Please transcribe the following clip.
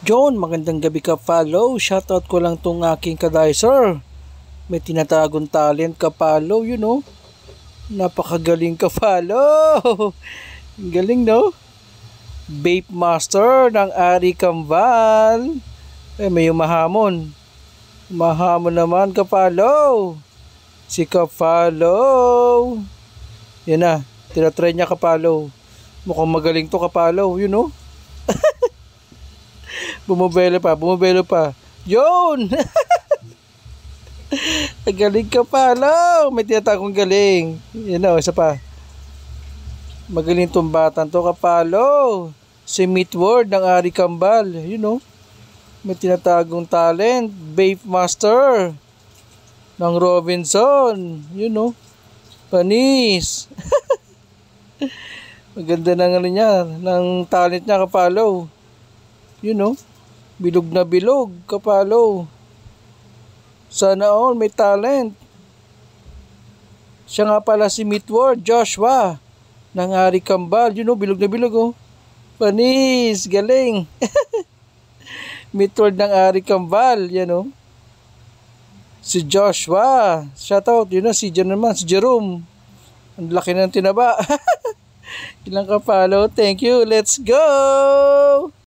John, magandang gabi ka follow. Shoutout ko lang tong aking kadicer. May tinatagong talent ka follow, Napakagaling ka follow. Galing, no? Vape Master ng Ari Kambal. May umahamon. Umahamon naman ka follow. Si ka follow. Yan na, tinatry niya ka follow. Mukhang magaling to ka follow, Bumabelo pa. Yun! Galing ka follow. May tinatagong galing. Isa pa. Magaling tong batang to ka follow. Si Meatword ng Ari Kambal. May tinatagong talent. Vape Master ng Robinson. Panis. Maganda ng talent niya ka follow. Bilog na bilog ka follow. Sana all may talent. Siya nga pala si Meatword Joshua ng Ari Kambal. Bilog na bilog, oh. Panis, galing. Meatword ng Ari Kambal, Si Joshua, shoutout, si Jerome. Ang laki ng tinaba. Ilang ka follow. Thank you. Let's go!